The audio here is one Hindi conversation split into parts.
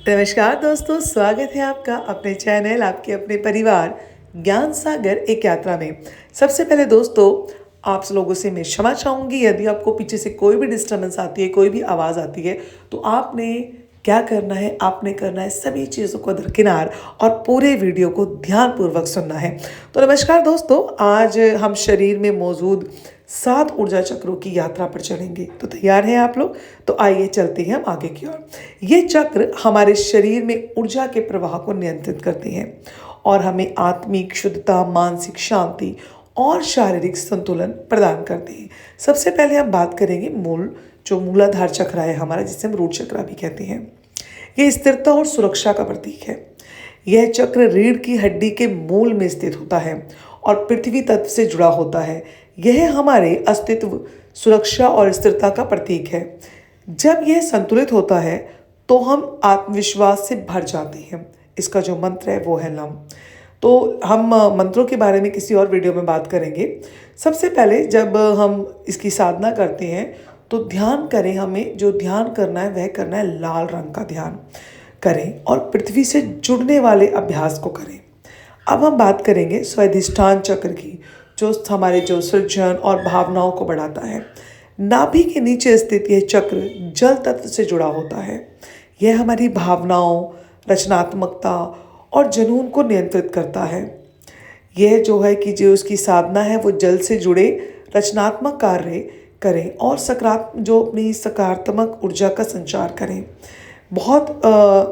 नमस्कार दोस्तों, स्वागत है आपका अपने चैनल, आपके अपने परिवार ज्ञान सागर एक यात्रा में। सबसे पहले दोस्तों, आप लोगों से मैं क्षमा चाहूँगी यदि आपको पीछे से कोई भी डिस्टर्बेंस आती है, कोई भी आवाज़ आती है, तो आपने क्या करना है, आपने करना है सभी चीज़ों को दरकिनार और पूरे वीडियो को ध्यानपूर्वक सुनना है। तो नमस्कार दोस्तों, आज हम शरीर में मौजूद 7 ऊर्जा चक्रों की यात्रा पर चलेंगे। तो तैयार हैं आप लोग? तो आइए चलते हैं हम आगे की ओर। ये चक्र हमारे शरीर में ऊर्जा के प्रवाह को नियंत्रित करते हैं और हमें आत्मिक शुद्धता, मानसिक शांति और शारीरिक संतुलन प्रदान करते हैं। सबसे पहले हम बात करेंगे जो मूलाधार चक्र है हमारा, जिसे हम रूट चक्र भी कहते हैं। ये स्थिरता और सुरक्षा का प्रतीक है। यह चक्र रीढ़ की हड्डी के मूल में स्थित होता है और पृथ्वी तत्व से जुड़ा होता है। यह हमारे अस्तित्व, सुरक्षा और स्थिरता का प्रतीक है। जब यह संतुलित होता है तो हम आत्मविश्वास से भर जाते हैं। इसका जो मंत्र है वो है लम। तो हम मंत्रों के बारे में किसी और वीडियो में बात करेंगे। सबसे पहले जब हम इसकी साधना करते हैं तो ध्यान करें। हमें जो ध्यान करना है वह करना है लाल रंग का ध्यान करें और पृथ्वी से जुड़ने वाले अभ्यास को करें। अब हम बात करेंगे स्वाधिष्ठान चक्र की, जो हमारे सृजन और भावनाओं को बढ़ाता है। नाभि के नीचे स्थित यह चक्र जल तत्व से जुड़ा होता है। यह हमारी भावनाओं, रचनात्मकता और जुनून को नियंत्रित करता है। यह जो उसकी साधना है वो जल से जुड़े रचनात्मक कार्य करें और अपनी सकारात्मक ऊर्जा का संचार करें।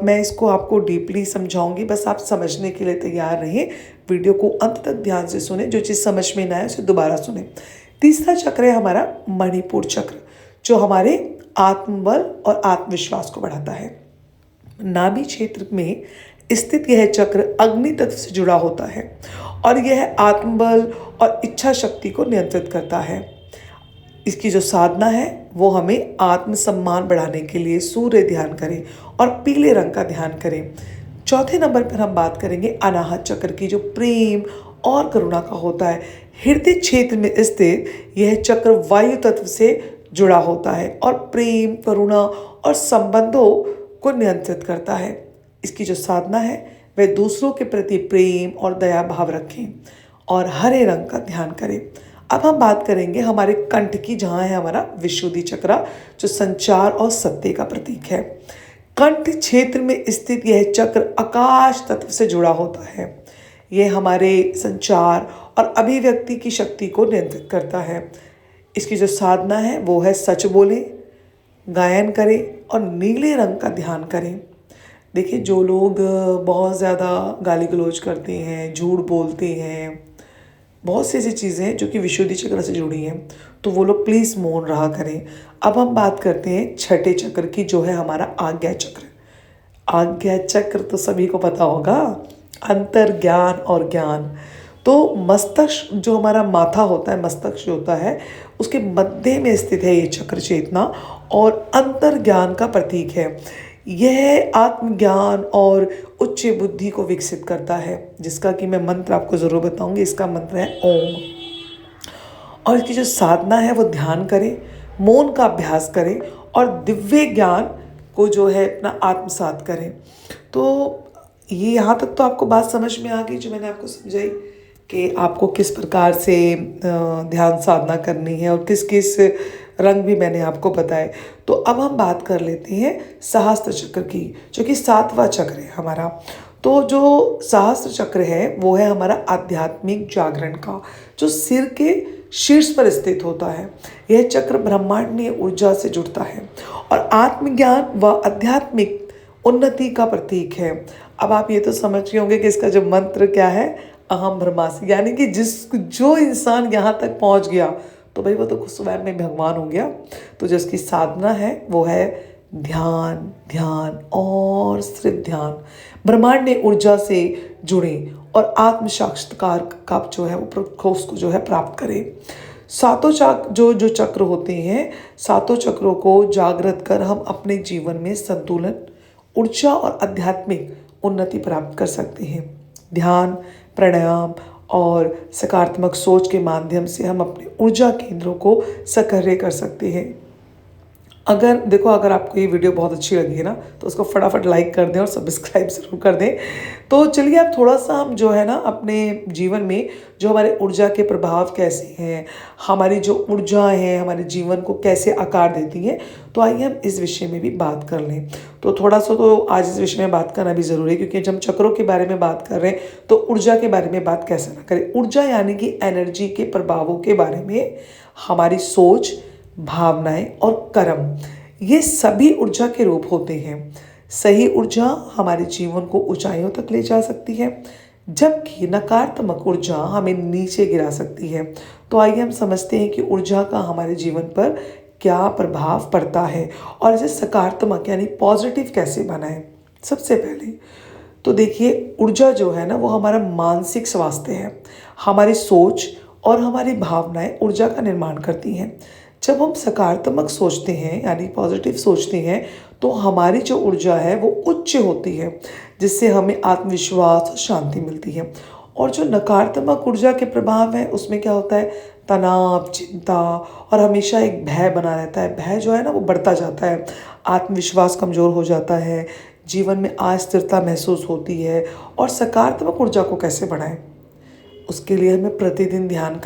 मैं इसको आपको डीपली समझाऊंगी, बस आप समझने के लिए तैयार रहें। वीडियो को अंत तक ध्यान से सुने, जो चीज़ समझ में ना आए उसे दोबारा सुने। तीसरा चक्र है हमारा मणिपुर चक्र, जो हमारे आत्मबल और आत्मविश्वास को बढ़ाता है। नाभि क्षेत्र में स्थित यह चक्र अग्नि तत्व से जुड़ा होता है और यह आत्मबल और इच्छा शक्ति को नियंत्रित करता है। इसकी जो साधना है वो हमें आत्मसम्मान बढ़ाने के लिए सूर्य ध्यान करें और पीले रंग का ध्यान करें। चौथे नंबर पर हम बात करेंगे अनाहत चक्र की, जो प्रेम और करुणा का होता है। हृदय क्षेत्र में स्थित यह चक्र वायु तत्व से जुड़ा होता है और प्रेम, करुणा और संबंधों को नियंत्रित करता है। इसकी जो साधना है वह दूसरों के प्रति प्रेम और दया भाव रखें और हरे रंग का ध्यान करें। अब हम बात करेंगे हमारे कंठ की, जहाँ है हमारा विशुद्धि चक्र, जो संचार और सत्य का प्रतीक है। कंठ क्षेत्र में स्थित यह चक्र आकाश तत्व से जुड़ा होता है। यह हमारे संचार और अभिव्यक्ति की शक्ति को नियंत्रित करता है। इसकी जो साधना है वो है सच बोलें, गायन करें और नीले रंग का ध्यान करें। देखिए, जो लोग बहुत ज़्यादा गाली गलौज करते हैं, झूठ बोलते हैं, बहुत सी ऐसी चीज़ें हैं जो कि विशुद्धि चक्र से जुड़ी हैं, तो वो लोग प्लीज़ मौन रहा करें। अब हम बात करते हैं छठे चक्र की, जो है हमारा आज्ञा चक्र। आज्ञा चक्र तो सभी को पता होगा, अंतर ज्ञान और ज्ञान। तो मस्तिष्क, जो हमारा माथा होता है, मस्तिष्क जो होता है, उसके मध्य में स्थित है ये चक्र चेतना और अंतर ज्ञान का प्रतीक है। यह आत्मज्ञान और उच्च बुद्धि को विकसित करता है, जिसका कि मैं मंत्र आपको ज़रूर बताऊंगी। इसका मंत्र है ओम। और इसकी जो साधना है वो ध्यान करें, मौन का अभ्यास करें और दिव्य ज्ञान को जो है अपना आत्मसात करें। तो ये यहाँ तक तो आपको बात समझ में आ गई, जो मैंने आपको समझाई कि आपको किस प्रकार से ध्यान साधना करनी है और किस किस रंग भी मैंने आपको बताए। तो अब हम बात कर लेते हैं सहस्त्र चक्र की, जो कि 7वां चक्र है हमारा। तो जो सहस्त्र चक्र है वो है हमारा आध्यात्मिक जागरण का, जो सिर के शीर्ष पर स्थित होता है। यह चक्र ब्रह्मांडीय ऊर्जा से जुड़ता है और आत्मज्ञान व आध्यात्मिक उन्नति का प्रतीक है। अब आप ये तो समझ गए होंगे कि इसका जो मंत्र क्या है, अहम ब्रह्मास्मि, यानी कि जो इंसान यहाँ तक पहुँच गया तो भाई वो तो स्वयं में भगवान हो गया। तो जो इसकी साधना है वो है ध्यान, ध्यान और सिर्फ ध्यान। ब्रह्मांडीय ऊर्जा से जुड़ें और आत्म साक्षात्कार का जो है वो उसको जो है प्राप्त करें। सातों जो चक्र होते हैं, सातों चक्रों को जागृत कर हम अपने जीवन में संतुलन, ऊर्जा और आध्यात्मिक उन्नति प्राप्त कर सकते हैं। ध्यान, प्राणायाम और सकारात्मक सोच के माध्यम से हम अपने ऊर्जा केंद्रों को सक्रिय कर सकते हैं। अगर देखो, अगर आपको ये वीडियो बहुत अच्छी लगी है ना, तो उसको फटाफट लाइक कर दें और सब्सक्राइब ज़रूर कर दें। तो चलिए अब थोड़ा-सा हम जो है ना अपने जीवन में जो हमारे ऊर्जा के प्रभाव कैसे हैं, हमारी जो ऊर्जा है हमारे जीवन को कैसे आकार देती हैं, तो आइए हम इस विषय में भी बात कर लें। तो थोड़ा-सा तो आज इस विषय में बात करना भी ज़रूरी है, क्योंकि जब हम चक्रों के बारे में बात कर रहे हैं, तो ऊर्जा के बारे में बात कैसे ना करें। ऊर्जा यानी कि एनर्जी के प्रभावों के बारे में हमारी सोच, भावनाएं और कर्म, ये सभी ऊर्जा के रूप होते हैं। सही ऊर्जा हमारे जीवन को ऊंचाइयों तक ले जा सकती है, जबकि नकारात्मक ऊर्जा हमें नीचे गिरा सकती है। तो आइए हम समझते हैं कि ऊर्जा का हमारे जीवन पर क्या प्रभाव पड़ता है और इसे सकारात्मक यानी पॉजिटिव कैसे बनाएं। सबसे पहले तो देखिए, ऊर्जा जो है ना वो हमारा मानसिक स्वास्थ्य है। हमारी सोच और हमारी भावनाएं ऊर्जा का निर्माण करती हैं। जब हम सकारात्मक सोचते हैं यानी पॉजिटिव सोचते हैं, तो हमारी जो ऊर्जा है वो उच्च होती है, जिससे हमें आत्मविश्वास और शांति मिलती है। और जो नकारात्मक ऊर्जा के प्रभाव है उसमें क्या होता है, तनाव, चिंता और हमेशा एक भय बना रहता है। भय जो है ना वो बढ़ता जाता है, आत्मविश्वास कमज़ोर हो जाता है, जीवन में अस्थिरता महसूस होती है। और सकारात्मक ऊर्जा को कैसे बढ़ाएं, उसके लिए हमें प्रतिदिन ध्यान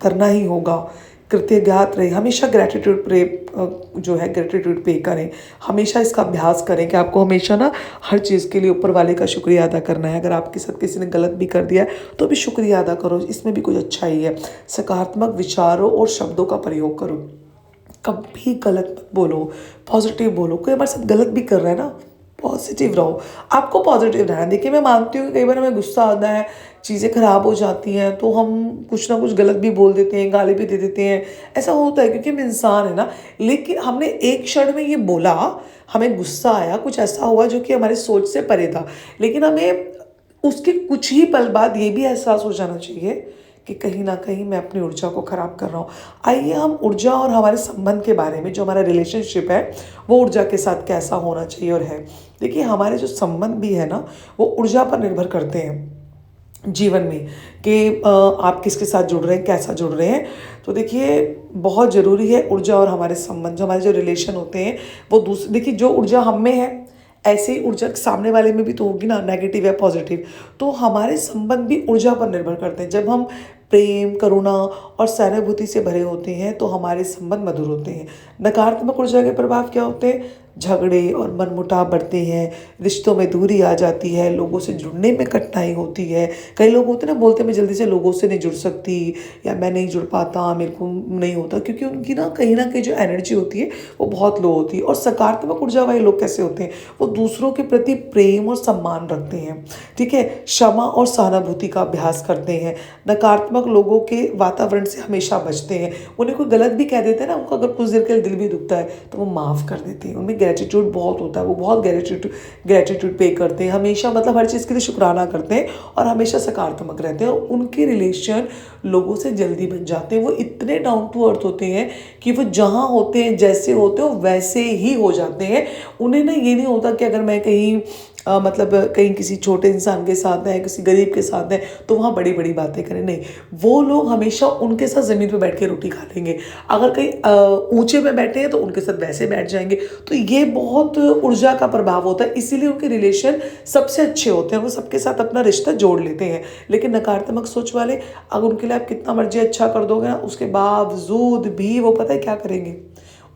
करना ही होगा। कृतज्ञात रहे, हमेशा ग्रैटिट्यूड जो है ग्रैटिट्यूड पे करें। हमेशा इसका अभ्यास करें कि आपको हमेशा ना हर चीज़ के लिए ऊपर वाले का शुक्रिया अदा करना है। अगर आपके साथ किसी ने गलत भी कर दिया है तो भी शुक्रिया अदा करो, इसमें भी कुछ अच्छा ही है। सकारात्मक विचारों और शब्दों का प्रयोग करो, कभी गलत मत बोलो, पॉजिटिव बोलो। कोई हमारे साथ गलत भी कर रहा है ना, पॉजिटिव रहो, आपको पॉजिटिव रहना। देखिए, मैं मानती हूँ कि कई बार हमें गुस्सा आता है, चीज़ें खराब हो जाती हैं, तो हम कुछ ना कुछ गलत भी बोल देते हैं, गाली भी दे देते हैं। ऐसा होता है क्योंकि हम इंसान है ना। लेकिन हमने एक क्षण में ये बोला, हमें गुस्सा आया, कुछ ऐसा हुआ जो कि हमारी सोच से परे था, लेकिन हमें उसके कुछ ही पल बाद ये भी एहसास हो जाना चाहिए कि कहीं ना कहीं मैं अपनी ऊर्जा को ख़राब कर रहा हूँ। आइए हम ऊर्जा और हमारे संबंध के बारे में, जो हमारा रिलेशनशिप है वो ऊर्जा के साथ कैसा होना चाहिए और है। देखिए, हमारे जो संबंध भी है ना वो ऊर्जा पर निर्भर करते हैं जीवन में, कि आप किसके साथ जुड़ रहे हैं, कैसा जुड़ रहे हैं। तो देखिए, बहुत ज़रूरी है ऊर्जा और हमारे संबंध, जो हमारे जो रिलेशन होते हैं वो दूसरे। देखिए, जो ऊर्जा हम में है ऐसे ही ऊर्जा सामने वाले में भी तो होगी ना, नेगेटिव या पॉजिटिव। तो हमारे संबंध भी ऊर्जा पर निर्भर करते हैं। जब हम प्रेम, करुणा और सहानुभूति से भरे होते हैं तो हमारे संबंध मधुर होते हैं। नकारात्मक ऊर्जा के प्रभाव क्या होते हैं, झगड़े और मनमुटाव बढ़ते हैं, रिश्तों में दूरी आ जाती है, लोगों से जुड़ने में कठिनाई होती है। कई लोग होते हैं ना, बोलते हैं मैं जल्दी से लोगों से नहीं जुड़ सकती, या मैं नहीं जुड़ पाता, मेरे को नहीं होता, क्योंकि उनकी ना कहीं जो एनर्जी होती है वो बहुत लो होती है। और सकारात्मक ऊर्जा वाले लोग कैसे होते हैं, वो दूसरों के प्रति प्रेम और सम्मान रखते हैं, ठीक है, क्षमा और सहानुभूति का अभ्यास करते हैं। नकारात्मक लोगों के वातावरण से हमेशा बचते हैं। उन्हें कोई गलत भी कह देते हैं ना, उनको अगर कुछ देर के लिए दिल भी दुखता है तो वो माफ़ कर देते हैं। उनमें ग्रेटिट्यूड बहुत होता है, वो बहुत ग्रेटिट्यूड पे करते हैं, हमेशा मतलब हर चीज़ के लिए शुक्राना करते हैं और हमेशा सकारात्मक रहते हैं। और उनके रिलेशन लोगों से जल्दी बन जाते हैं। वो इतने डाउन टू अर्थ होते हैं कि वो जहाँ होते हैं, जैसे होते हैं, वैसे ही हो जाते हैं। उन्हें ना ये नहीं होता कि अगर मैं कहीं मतलब कहीं किसी छोटे इंसान के साथ है, किसी गरीब के साथ है, तो वहाँ बड़ी बड़ी बातें करें। नहीं, वो लोग हमेशा उनके साथ ज़मीन पे बैठ के रोटी खा लेंगे। अगर कहीं ऊंचे में बैठे हैं तो उनके साथ वैसे बैठ जाएंगे। तो ये बहुत ऊर्जा का प्रभाव होता है, इसीलिए उनके रिलेशन सबसे अच्छे होते हैं। वो सबके साथ अपना रिश्ता जोड़ लेते हैं। लेकिन नकारात्मक सोच वाले, अगर उनके लिए आप कितना मर्जी अच्छा कर दोगे ना, उसके बावजूद भी वो पता है क्या करेंगे,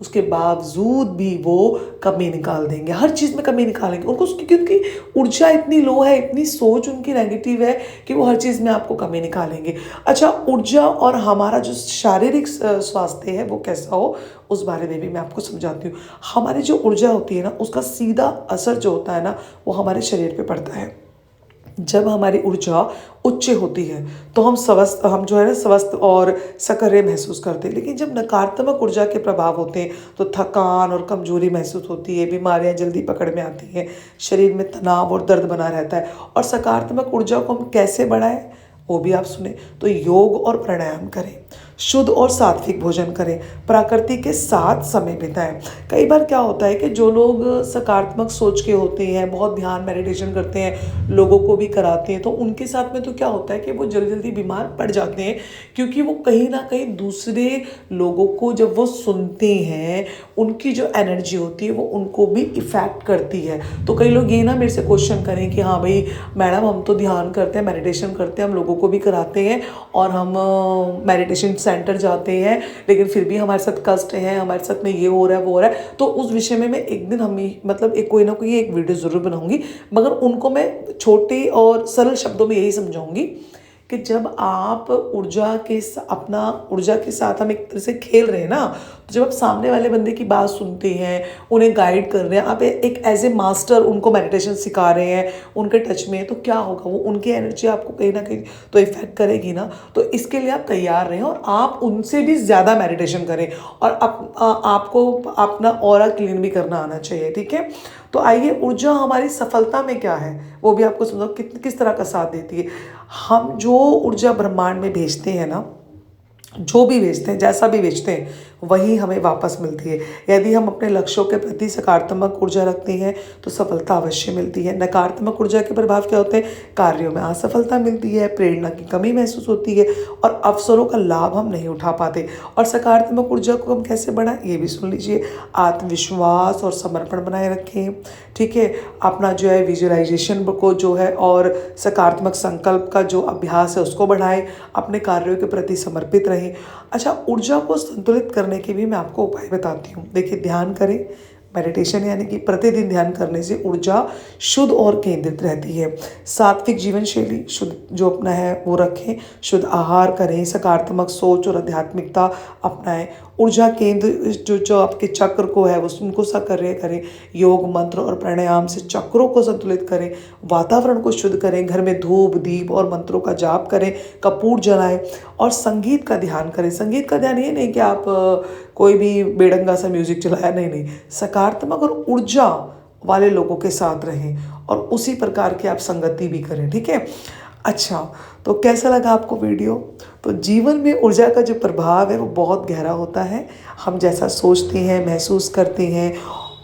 उसके बावजूद भी वो कमी निकाल देंगे, हर चीज़ में कमी निकालेंगे। उनको क्योंकि उनकी ऊर्जा इतनी लो है, इतनी सोच उनकी नेगेटिव है कि वो हर चीज़ में आपको कमी निकालेंगे। अच्छा, ऊर्जा और हमारा जो शारीरिक स्वास्थ्य है वो कैसा हो, उस बारे में भी मैं आपको समझाती हूँ। हमारी जो ऊर्जा होती है ना, उसका सीधा असर जो होता है ना वो हमारे शरीर पर पड़ता है। जब हमारी ऊर्जा उच्च होती है तो हम जो है ना स्वस्थ और सक्रिय महसूस करते हैं। लेकिन जब नकारात्मक ऊर्जा के प्रभाव होते हैं तो थकान और कमजोरी महसूस होती है, बीमारियां जल्दी पकड़ में आती हैं, शरीर में तनाव और दर्द बना रहता है। और सकारात्मक ऊर्जा को हम कैसे बढ़ाएं वो भी आप सुने, तो योग और प्राणायाम करें। शुद्ध और सात्विक भोजन करें, प्रकृति के साथ समय बिताएं। कई बार क्या होता है कि जो लोग सकारात्मक सोच के होते हैं, बहुत ध्यान मेडिटेशन करते हैं, लोगों को भी कराते हैं, तो उनके साथ में तो क्या होता है कि वो जल्दी जल्दी बीमार पड़ जाते हैं, क्योंकि वो कहीं ना कहीं दूसरे लोगों को जब वो सुनते हैं, उनकी जो एनर्जी होती है वो उनको भी इफ़ेक्ट करती है। तो कई लोग ये ना मेरे से क्वेश्चन करें कि हाँ भाई मैडम, हम तो ध्यान करते हैं, मेडिटेशन करते हैं, हम लोगों को भी कराते हैं और हम मेडिटेशन सेंटर जाते हैं, लेकिन फिर भी हमारे साथ कष्ट है, हमारे साथ में ये हो रहा है वो हो रहा है। तो उस विषय में मैं एक दिन मतलब एक कोई ना कोई एक वीडियो ज़रूर बनाऊंगी, मगर उनको मैं छोटे और सरल शब्दों में यही समझाऊंगी कि जब आप अपना ऊर्जा के साथ हम एक तरह से खेल रहे हैं ना, तो जब आप सामने वाले बंदे की बात सुनते हैं, उन्हें गाइड कर रहे हैं, आप एक एज ए मास्टर उनको मेडिटेशन सिखा रहे हैं, उनके टच में, तो क्या होगा, वो उनकी एनर्जी आपको कहीं ना कहीं तो इफेक्ट करेगी ना। तो इसके लिए आप तैयार रहें और आप उनसे भी ज़्यादा मेडिटेशन करें, और आपको अपना ऑरा क्लीन भी करना आना चाहिए, ठीक है। तो आइए, ऊर्जा हमारी सफलता में क्या है वो भी आपको समझो, किस तरह का साथ देती है। हम जो ऊर्जा ब्रह्मांड में भेजते हैं ना, जो भी भेजते हैं, जैसा भी भेजते हैं, वही हमें वापस मिलती है। यदि हम अपने लक्ष्यों के प्रति सकारात्मक ऊर्जा रखते हैं तो सफलता अवश्य मिलती है। नकारात्मक ऊर्जा के प्रभाव क्या होते हैं? कार्यों में असफलता मिलती है, प्रेरणा की कमी महसूस होती है और अवसरों का लाभ हम नहीं उठा पाते। और सकारात्मक ऊर्जा को हम कैसे बढ़ाएं, ये भी सुन लीजिए। आत्मविश्वास और समर्पण बनाए रखें, ठीक है। अपना जो है विजुअलाइजेशन को जो है और सकारात्मक संकल्प का जो अभ्यास है उसको बढ़ाएं, अपने कार्यों के प्रति समर्पित रहें। अच्छा, ऊर्जा को संतुलित करने के भी मैं आपको उपाय बताती हूँ। देखिए, ध्यान करें, मेडिटेशन यानी कि प्रतिदिन ध्यान करने से ऊर्जा शुद्ध और केंद्रित रहती है। सात्विक जीवन शैली शुद्ध जो अपना है वो रखें, शुद्ध आहार करें, सकारात्मक सोच और आध्यात्मिकता अपनाएं। ऊर्जा केंद्र जो आपके चक्र को है वो उनको सक्रिय करें। योग मंत्र और प्राणायाम से चक्रों को संतुलित करें। वातावरण को शुद्ध करें, घर में धूप दीप और मंत्रों का जाप करें, कपूर जलाएं और संगीत का ध्यान करें। संगीत का ध्यान ये नहीं कि आप कोई भी बेढंगा सा म्यूजिक चलाया, नहीं, सकारात्मक और ऊर्जा वाले लोगों के साथ रहें और उसी प्रकार की आप संगति भी करें, ठीक है। अच्छा, तो कैसा लगा आपको वीडियो? तो जीवन में ऊर्जा का जो प्रभाव है वो बहुत गहरा होता है। हम जैसा सोचते हैं, महसूस करते हैं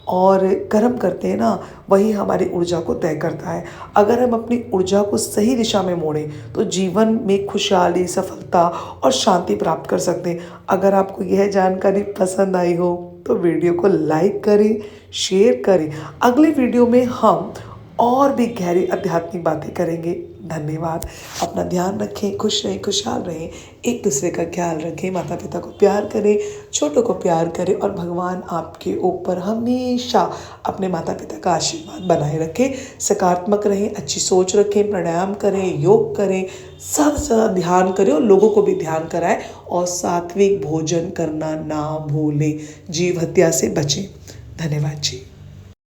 और कर्म करते हैं ना, वही हमारी ऊर्जा को तय करता है। अगर हम अपनी ऊर्जा को सही दिशा में मोड़ें तो जीवन में खुशहाली, सफलता और शांति प्राप्त कर सकते हैं। अगर आपको यह जानकारी पसंद आई हो तो वीडियो को लाइक करें, शेयर करें। अगले वीडियो में हम और भी गहरी आध्यात्मिक बातें करेंगे। धन्यवाद। अपना ध्यान रखें, खुश रहें, खुशहाल रहें, एक दूसरे का ख्याल रखें, माता पिता को प्यार करें, छोटों को प्यार करें और भगवान आपके ऊपर हमेशा अपने माता पिता का आशीर्वाद बनाए रखें। सकारात्मक रहें, अच्छी सोच रखें, प्राणायाम करें, योग करें, ज़्यादा से ज़्यादा ध्यान करें और लोगों को भी ध्यान कराएं और सात्विक भोजन करना ना भूलें। जीव हत्या से बचें। धन्यवाद जी।